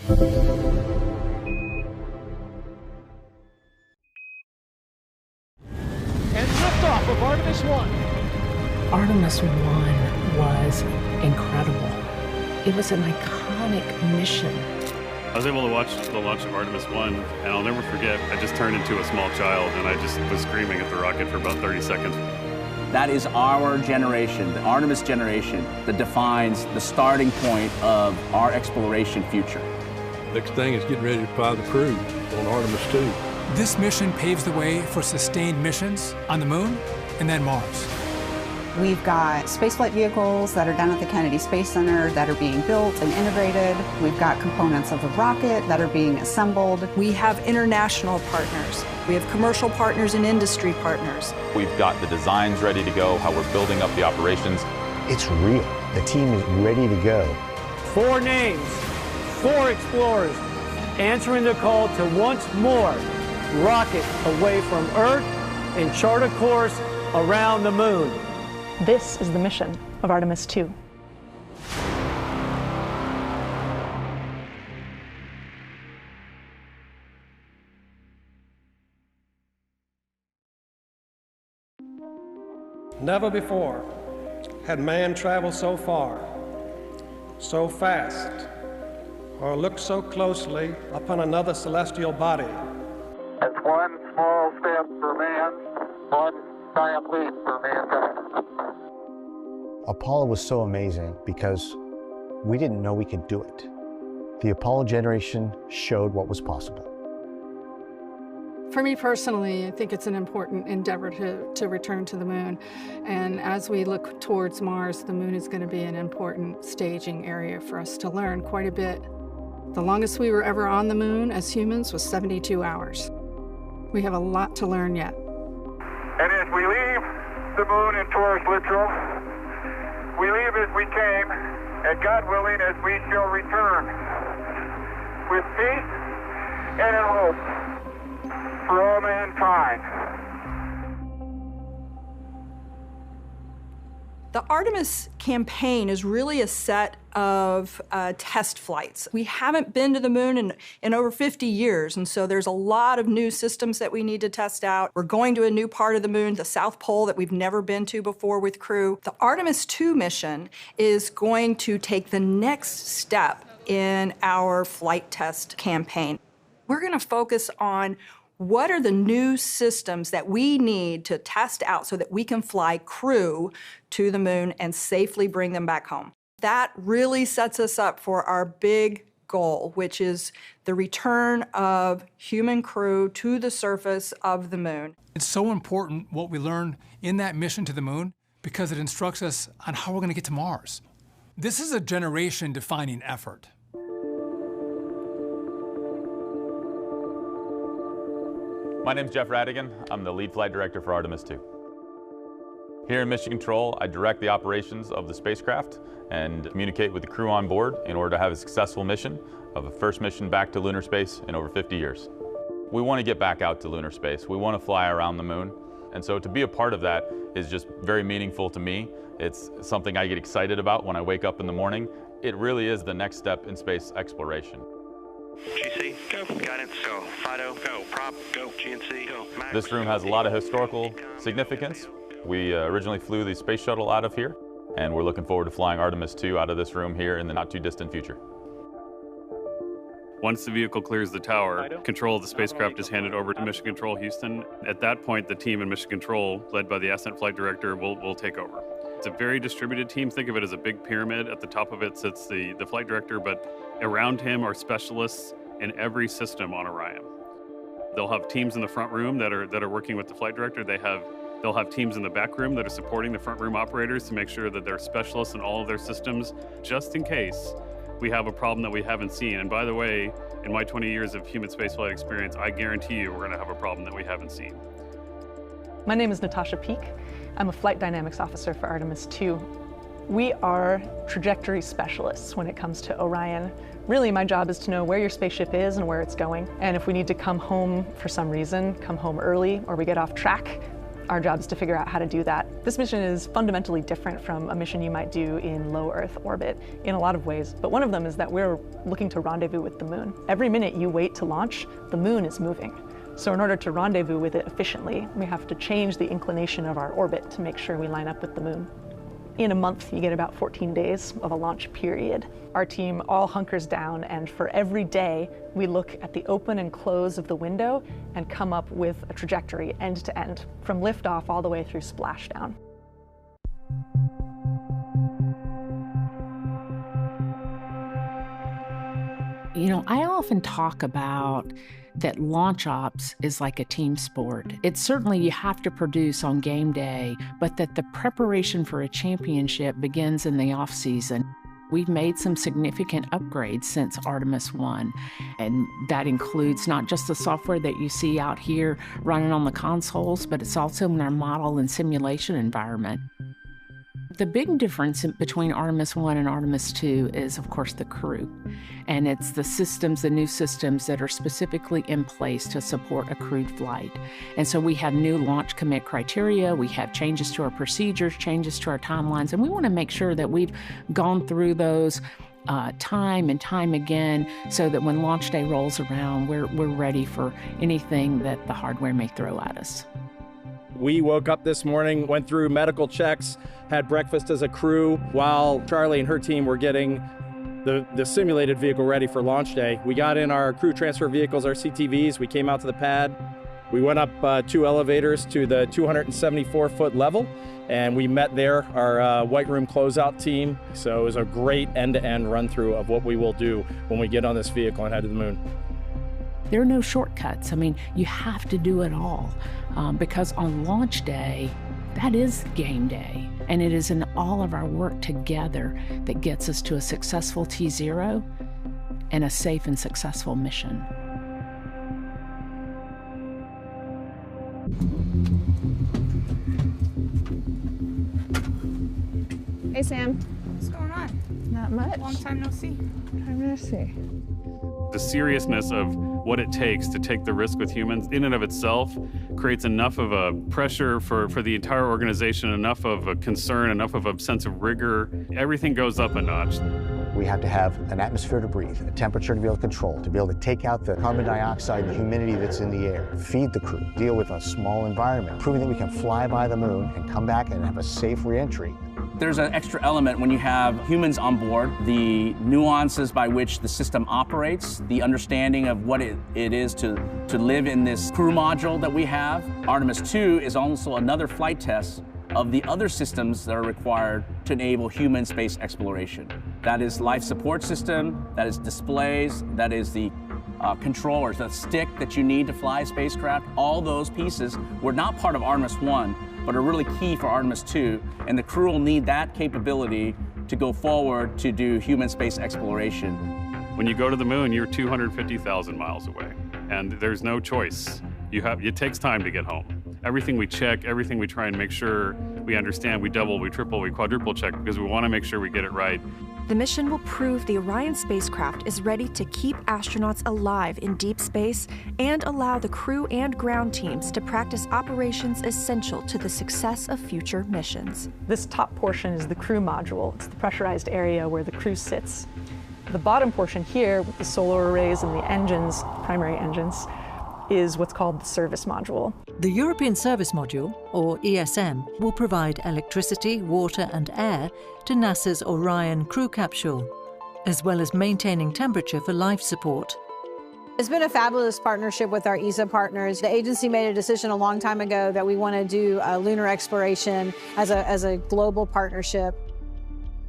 And liftoff of Artemis 1. Artemis 1 was incredible. It was an iconic mission. I was able to watch the launch of Artemis 1, and I'll never forget, I just turned into a small child, and I just was screaming at the rocket for about 30 seconds. That is our generation, the Artemis generation, that defines the starting point of our exploration future. Next thing is getting ready to fly the crew on Artemis 2. This mission paves the way for sustained missions on the moon and then Mars. We've got spaceflight vehicles that are down at the Kennedy Space Center that are being built and integrated. We've got components of a rocket that are being assembled. We have international partners. We have commercial partners and industry partners. We've got the designs ready to go, how we're building up the operations. It's real. The team is ready to go. 4 names, 4 explorers, answering the call to once more rocket away from Earth and chart a course around the moon. This is the mission of Artemis 2. Never before had man traveled so far, so fast, or looked so closely upon another celestial body. It's one small step for man, one giant leap for mankind. Apollo was so amazing because we didn't know we could do it. The Apollo generation showed what was possible. For me personally, I think it's an important endeavor to return to the moon. And as we look towards Mars, the moon is going to be an important staging area for us to learn quite a bit. The longest we were ever on the moon as humans was 72 hours. We have a lot to learn yet. And as we leave the moon in Taurus Littoral, we leave as we came, and God willing, as we shall return, with peace and in hope for all mankind. The Artemis campaign is really a set of test flights. We haven't been to the moon in over 50 years, and so there's a lot of new systems that we need to test out. We're going to a new part of the moon, the South Pole, that we've never been to before with crew. The Artemis 2 mission is going to take the next step in our flight test campaign. We're going to focus on what are the new systems that we need to test out so that we can fly crew to the moon and safely bring them back home. That really sets us up for our big goal, which is the return of human crew to the surface of the moon. It's so important what we learn in that mission to the moon because it instructs us on how we're going to get to Mars. This is a generation-defining effort. My name's Jeff Radigan. I'm the lead flight director for Artemis 2. Here in Mission Control, I direct the operations of the spacecraft and communicate with the crew on board in order to have a successful mission of a first mission back to lunar space in over 50 years. We want to get back out to lunar space. We want to fly around the moon. And so to be a part of that is just very meaningful to me. It's something I get excited about when I wake up in the morning. It really is the next step in space exploration. GC, go. Guidance, go. FIDO, go. Prop, go. GNC, go. Max, this room has a lot of historical significance. We originally flew the space shuttle out of here, and we're looking forward to flying Artemis 2 out of this room here in the not too distant future. Once the vehicle clears the tower, control of the spacecraft is handed over to Mission Control Houston. At that point, the team in Mission Control, led by the Ascent Flight Director, will take over. It's a very distributed team. Think of it as a big pyramid. At the top of it sits the flight director, but around him are specialists in every system on Orion. They'll have teams in the front room that are working with the flight director. They'll have teams in the back room that are supporting the front room operators to make sure that they're specialists in all of their systems, just in case we have a problem that we haven't seen. And by the way, in my 20 years of human spaceflight experience, I guarantee you we're going to have a problem that we haven't seen. My name is Natasha Peak. I'm a flight dynamics officer for Artemis 2. We are trajectory specialists when it comes to Orion. Really, my job is to know where your spaceship is and where it's going. And if we need to come home for some reason, come home early, or we get off track, Our job is to figure out how to do that. This mission is fundamentally different from a mission you might do in low Earth orbit in a lot of ways, but one of them is that we're looking to rendezvous with the moon. Every minute you wait to launch, the moon is moving. So in order to rendezvous with it efficiently, we have to change the inclination of our orbit to make sure we line up with the moon. In a month, you get about 14 days of a launch period. Our team all hunkers down, and for every day, we look at the open and close of the window and come up with a trajectory end to end, from liftoff all the way through splashdown. You know, I often talk about that launch ops is like a team sport. It's certainly you have to produce on game day, but that the preparation for a championship begins in the off season. We've made some significant upgrades since Artemis 1, and that includes not just the software that you see out here running on the consoles, but it's also in our model and simulation environment. The big difference between Artemis 1 and Artemis 2 is, of course, the crew. And it's the systems, the new systems that are specifically in place to support a crewed flight. And so we have new launch commit criteria, we have changes to our procedures, changes to our timelines, and we want to make sure that we've gone through those time and time again so that when launch day rolls around, we're ready for anything that the hardware may throw at us. We woke up this morning, went through medical checks, had breakfast as a crew while Charlie and her team were getting the simulated vehicle ready for launch day. We got in our crew transfer vehicles, our CTVs, we came out to the pad. We went up 2 elevators to the 274-foot level, and we met there, our White Room closeout team. So it was a great end-to-end run-through of what we will do when we get on this vehicle and head to the moon. There are no shortcuts. I mean, you have to do it all because on launch day, that is game day. And it is in all of our work together that gets us to a successful T0 and a safe and successful mission. Hey, Sam. What's going on? Not much. Long time no see. Time no see. The seriousness of what it takes to take the risk with humans in and of itself creates enough of a pressure for the entire organization, enough of a concern, enough of a sense of rigor. Everything goes up a notch. We have to have an atmosphere to breathe, a temperature to be able to control, to be able to take out the carbon dioxide and the humidity that's in the air, feed the crew, deal with a small environment, proving that we can fly by the moon and come back and have a safe reentry. There's an extra element when you have humans on board, the nuances by which the system operates, the understanding of what it is to live in this crew module that we have. Artemis 2 is also another flight test of the other systems that are required to enable human space exploration. That is life support system, that is displays, that is the controllers, the stick that you need to fly a spacecraft. All those pieces were not part of Artemis 1, but are really key for Artemis 2, and the crew will need that capability to go forward to do human space exploration. When you go to the moon, you're 250,000 miles away, and there's no choice. It takes time to get home. Everything we check, everything we try and make sure we understand, we double, we triple, we quadruple check because we want to make sure we get it right. The mission will prove the Orion spacecraft is ready to keep astronauts alive in deep space and allow the crew and ground teams to practice operations essential to the success of future missions. This top portion is the crew module. It's the pressurized area where the crew sits. The bottom portion here, with the solar arrays and the engines, primary engines, is what's called the service module. The European Service Module, or ESM, will provide electricity, water and air to NASA's Orion crew capsule, as well as maintaining temperature for life support. It's been a fabulous partnership with our ESA partners. The agency made a decision a long time ago that we want to do lunar exploration as a global partnership.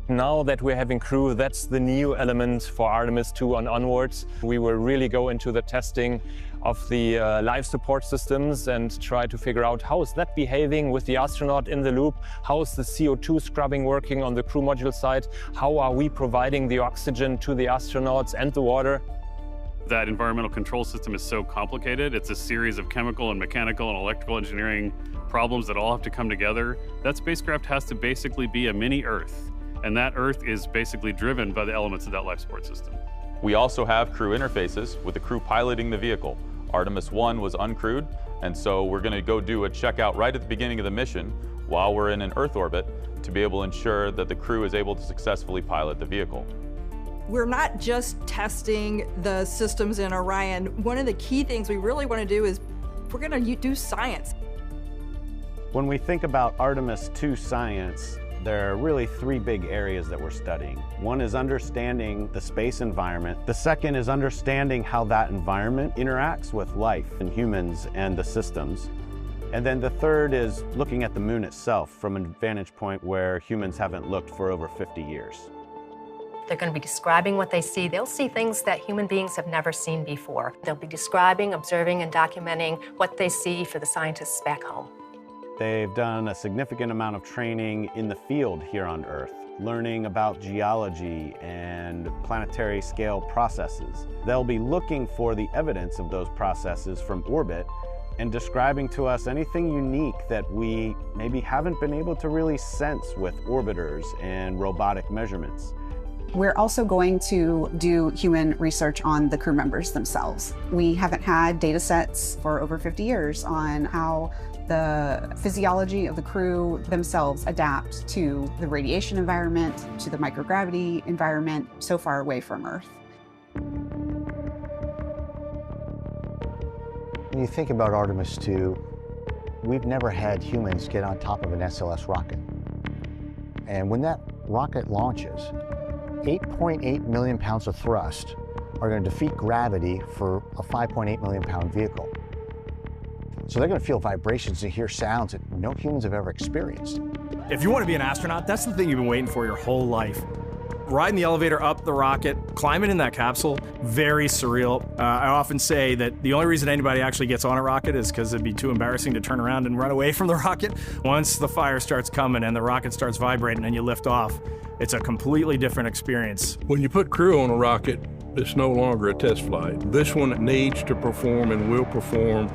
Now that we're having crew, that's the new element for Artemis 2 and onwards. We will really go into the testing of the life support systems and try to figure out how is that behaving with the astronaut in the loop, how is the CO2 scrubbing working on the crew module side, how are we providing the oxygen to the astronauts and the water. That environmental control system is so complicated. It's a series of chemical and mechanical and electrical engineering problems that all have to come together. That spacecraft has to basically be a mini Earth. And that Earth is basically driven by the elements of that life support system. We also have crew interfaces with the crew piloting the vehicle. Artemis 1 was uncrewed, And so we're going to go do a checkout right at the beginning of the mission while we're in an Earth orbit to be able to ensure that the crew is able to successfully pilot the vehicle. We're not just testing the systems in Orion. One of the key things we really want to do is we're going to do science. When we think about Artemis 2 science, there are really three big areas that we're studying. One is understanding the space environment. The second is understanding how that environment interacts with life and humans and the systems. And then the third is looking at the moon itself from a vantage point where humans haven't looked for over 50 years. They're going to be describing what they see. They'll see things that human beings have never seen before. They'll be describing, observing, and documenting what they see for the scientists back home. They've done a significant amount of training in the field here on Earth, learning about geology and planetary scale processes. They'll be looking for the evidence of those processes from orbit and describing to us anything unique that we maybe haven't been able to really sense with orbiters and robotic measurements. We're also going to do human research on the crew members themselves. We haven't had data sets for over 50 years on how the physiology of the crew themselves adapt to the radiation environment, to the microgravity environment so far away from Earth. When you think about Artemis 2, we've never had humans get on top of an SLS rocket. And when that rocket launches, 8.8 million pounds of thrust are going to defeat gravity for a 5.8 million pound vehicle. So they're going to feel vibrations and hear sounds that no humans have ever experienced. If you want to be an astronaut, that's the thing you've been waiting for your whole life. Riding the elevator up the rocket, climbing in that capsule, very surreal. I often say that the only reason anybody actually gets on a rocket is because it'd be too embarrassing to turn around and run away from the rocket. Once the fire starts coming and the rocket starts vibrating and you lift off, it's a completely different experience. When you put crew on a rocket, it's no longer a test flight. This one needs to perform and will perform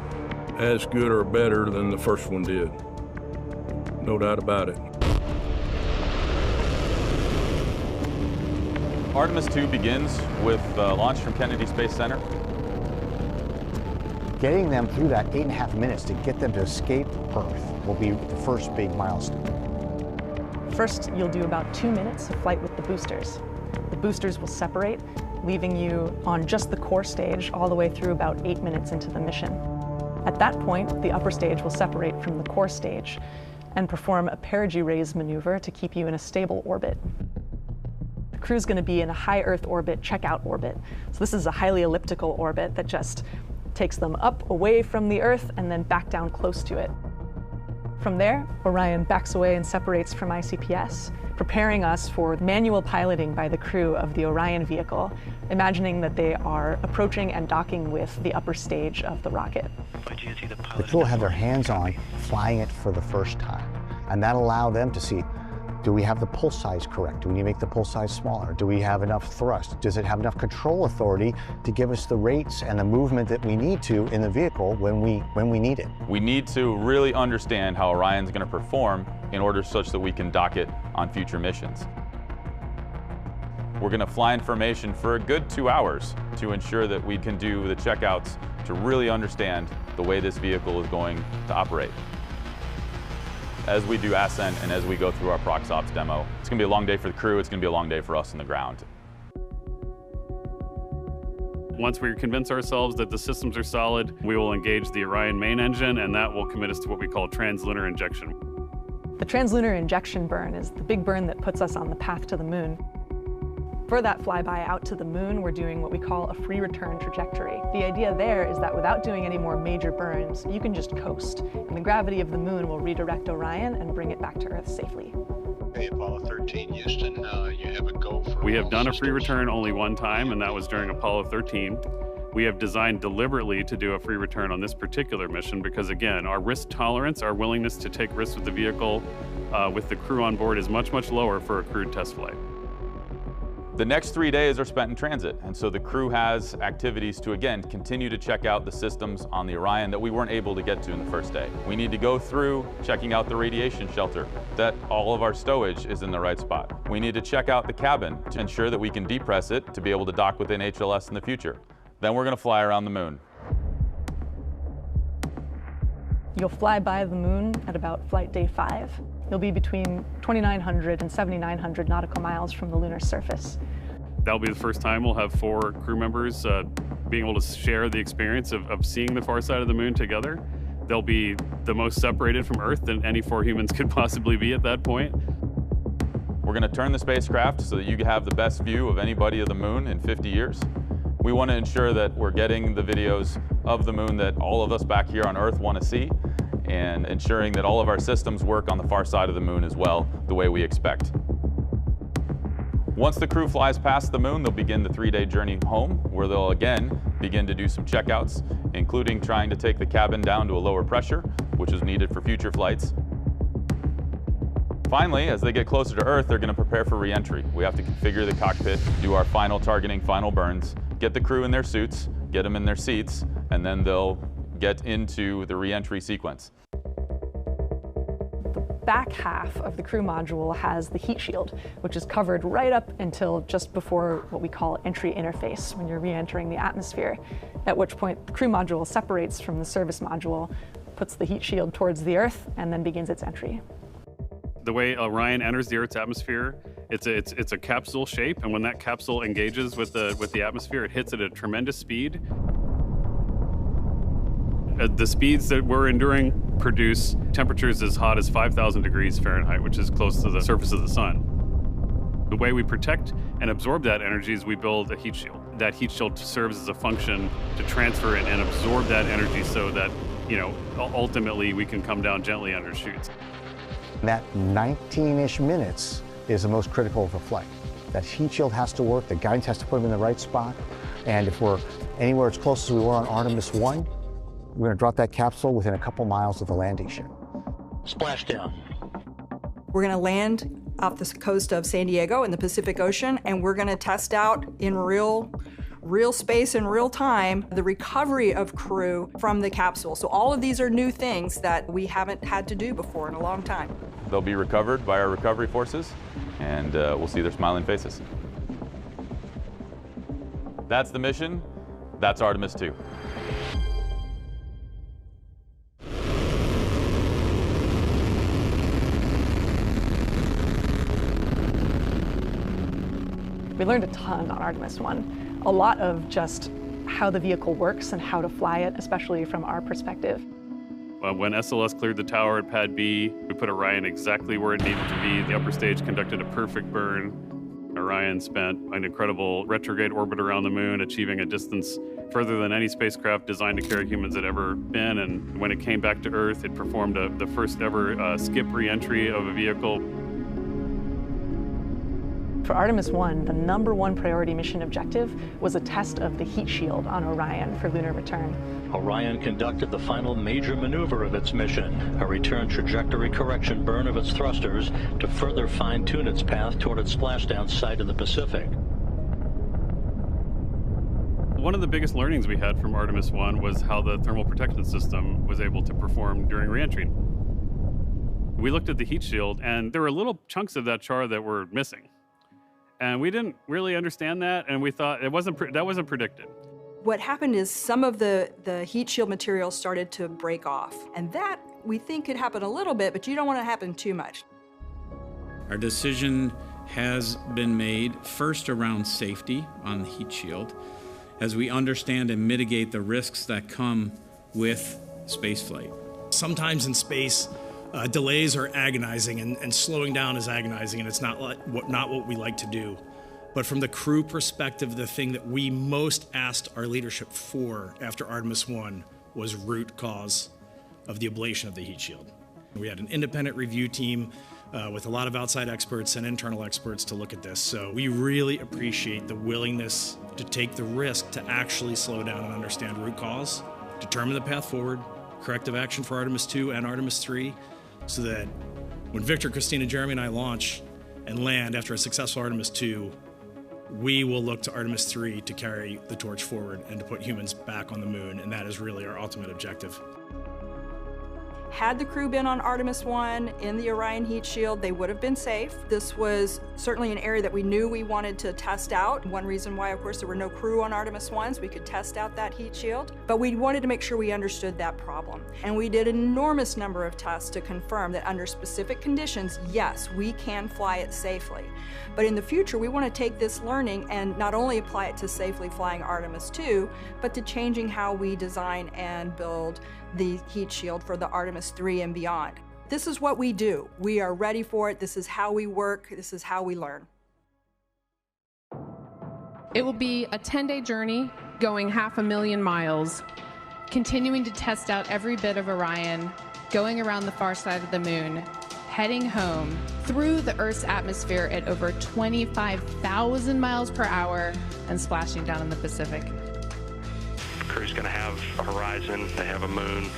as good or better than the first one did. No doubt about it. Artemis 2 begins with launch from Kennedy Space Center. Getting them through that 8.5 minutes to get them to escape Earth will be the first big milestone. First, you'll do about 2 minutes of flight with the boosters. The boosters will separate, leaving you on just the core stage all the way through about 8 minutes into the mission. At that point, the upper stage will separate from the core stage and perform a perigee raise maneuver to keep you in a stable orbit. The crew's going to be in a high Earth orbit, checkout orbit. So this is a highly elliptical orbit that just takes them up away from the Earth and then back down close to it. From there, Orion backs away and separates from ICPS, preparing us for manual piloting by the crew of the Orion vehicle, imagining that they are approaching and docking with the upper stage of the rocket. The crew will have their hands on flying it for the first time, and that'll allow them to see, do we have the pulse size correct? Do we need to make the pulse size smaller? Do we have enough thrust? Does it have enough control authority to give us the rates and the movement that we need to in the vehicle when we need it? We need to really understand how Orion's going to perform in order such that we can dock it on future missions. We're going to fly in formation for a good 2 hours to ensure that we can do the checkouts to really understand the way this vehicle is going to operate. As we do ascent and as we go through our Prox Ops demo, it's going to be a long day for the crew, it's going to be a long day for us on the ground. Once we convince ourselves that the systems are solid, we will engage the Orion main engine, and that will commit us to what we call translunar injection. The translunar injection burn is the big burn that puts us on the path to the moon. For that flyby out to the moon, we're doing what we call a free return trajectory. The idea there is that without doing any more major burns, you can just coast, and the gravity of the moon will redirect Orion and bring it back to Earth safely. Hey, Apollo 13, Houston, you have a go for We have done a free return only one time, and that was during Apollo 13. We have designed deliberately to do a free return on this particular mission because, again, our risk tolerance, our willingness to take risks with the vehicle, with the crew on board is much, much lower for a crewed test flight. The next 3 days are spent in transit, and so the crew has activities to, again, continue to check out the systems on the Orion that we weren't able to get to in the first day. We need to go through checking out the radiation shelter, that all of our stowage is in the right spot. We need to check out the cabin to ensure that we can depress it to be able to dock within HLS in the future. Then we're going to fly around the moon. You'll fly by the moon at about flight day 5. You'll be between 2,900 and 7,900 nautical miles from the lunar surface. That'll be the first time we'll have 4 crew members being able to share the experience of seeing the far side of the moon together. They'll be the most separated from Earth than any 4 humans could possibly be at that point. We're going to turn the spacecraft so that you can have the best view of anybody of the moon in 50 years. We want to ensure that we're getting the videos of the moon that all of us back here on Earth want to see, and ensuring that all of our systems work on the far side of the moon as well, the way we expect. Once the crew flies past the moon, they'll begin the 3-day journey home, where they'll again begin to do some checkouts, including trying to take the cabin down to a lower pressure, which is needed for future flights. Finally, as they get closer to Earth, they're going to prepare for re-entry. We have to configure the cockpit, do our final targeting, final burns, get the crew in their suits, get them in their seats, and then they'll get into the re-entry sequence. The back half of the crew module has the heat shield, which is covered right up until just before what we call entry interface, when you're re-entering the atmosphere, at which point the crew module separates from the service module, puts the heat shield towards the Earth, and then begins its entry. The way Orion enters the Earth's atmosphere, it's a capsule shape, and when that capsule engages with the atmosphere, it hits at a tremendous speed. The speeds that we're enduring produce temperatures as hot as 5,000 degrees Fahrenheit, which is close to the surface of the sun. The way we protect and absorb that energy is we build a heat shield. That heat shield serves as a function to transfer it and absorb that energy so that, ultimately we can come down gently on our chutes. That 19-ish minutes is the most critical of the flight. That heat shield has to work, the guidance has to put them in the right spot, and if we're anywhere as close as we were on Artemis 1, we're going to drop that capsule within a couple miles of the landing ship. Splashdown. We're going to land off the coast of San Diego in the Pacific Ocean, and we're going to test out in real space in real time the recovery of crew from the capsule. So all of these are new things that we haven't had to do before in a long time. They'll be recovered by our recovery forces, and we'll see their smiling faces. That's the mission. That's Artemis 2. We learned a ton on Artemis 1. A lot of just how the vehicle works and how to fly it, especially from our perspective. When SLS cleared the tower at Pad B, we put Orion exactly where it needed to be. The upper stage conducted a perfect burn. Orion spent an incredible retrograde orbit around the moon, achieving a distance further than any spacecraft designed to carry humans had ever been. And when it came back to Earth, it performed the first ever skip re-entry of a vehicle. For Artemis 1, the #1 priority mission objective was a test of the heat shield on Orion for lunar return. Orion conducted the final major maneuver of its mission, a return trajectory correction burn of its thrusters to further fine-tune its path toward its splashdown site in the Pacific. One of the biggest learnings we had from Artemis 1 was how the thermal protection system was able to perform during re-entry. We looked at the heat shield, and there were little chunks of that char that were missing. And we didn't really understand that, and we thought that wasn't predicted. What happened is some of the heat shield material started to break off, and that we think could happen a little bit, but you don't want it to happen too much. Our decision has been made first around safety on the heat shield, as we understand and mitigate the risks that come with spaceflight. Sometimes in space, delays are agonizing, and slowing down is agonizing, and it's not what we like to do. But from the crew perspective, the thing that we most asked our leadership for after Artemis 1 was root cause of the ablation of the heat shield. We had an independent review team with a lot of outside experts and internal experts to look at this. So we really appreciate the willingness to take the risk to actually slow down and understand root cause, determine the path forward, corrective action for Artemis 2 and Artemis 3, so that when Victor, Christina, Jeremy, and I launch and land after a successful Artemis 2, we will look to Artemis 3 to carry the torch forward and to put humans back on the moon, and that is really our ultimate objective. Had the crew been on Artemis 1 in the Orion heat shield, they would have been safe. This was certainly an area that we knew we wanted to test out. One reason why, of course, there were no crew on Artemis 1, so we could test out that heat shield. But we wanted to make sure we understood that problem. And we did an enormous number of tests to confirm that under specific conditions, yes, we can fly it safely. But in the future, we want to take this learning and not only apply it to safely flying Artemis 2, but to changing how we design and build the heat shield for the Artemis 3 and beyond. This is what we do. We are ready for it. This is how we work. This is how we learn. It will be a 10-day journey, going 500,000 miles, continuing to test out every bit of Orion, going around the far side of the moon, heading home through the Earth's atmosphere at over 25,000 miles per hour and splashing down in the Pacific. The crew's going to have a horizon, they have a moon,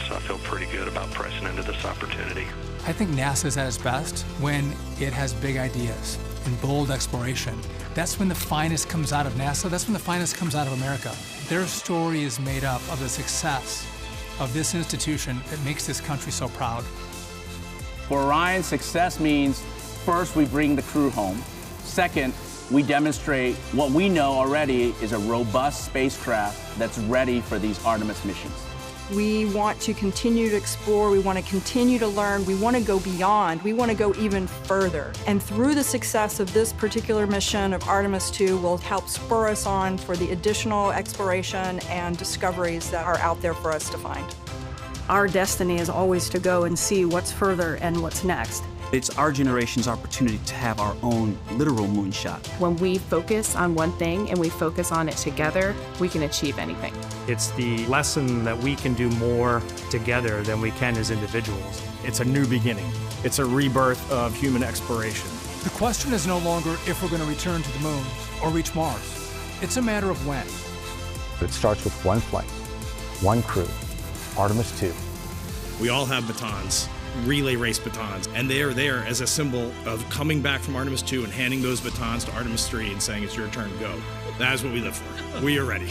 so I feel pretty good about pressing into this opportunity. I think NASA's at its best when it has big ideas and bold exploration. That's when the finest comes out of NASA, that's when the finest comes out of America. Their story is made up of the success of this institution that makes this country so proud. For Orion, success means first we bring the crew home. Second, we demonstrate what we know already is a robust spacecraft that's ready for these Artemis missions. We want to continue to explore, we want to continue to learn, we want to go beyond, we want to go even further. And through the success of this particular mission of Artemis 2 will help spur us on for the additional exploration and discoveries that are out there for us to find. Our destiny is always to go and see what's further and what's next. It's our generation's opportunity to have our own literal moonshot. When we focus on one thing and we focus on it together, we can achieve anything. It's the lesson that we can do more together than we can as individuals. It's a new beginning. It's a rebirth of human exploration. The question is no longer if we're going to return to the moon or reach Mars. It's a matter of when. It starts with one flight, one crew, Artemis 2. We all have batons, relay race batons, and they are there as a symbol of coming back from Artemis 2 and handing those batons to Artemis 3 and saying it's your turn, go. That is what we live for. We are ready.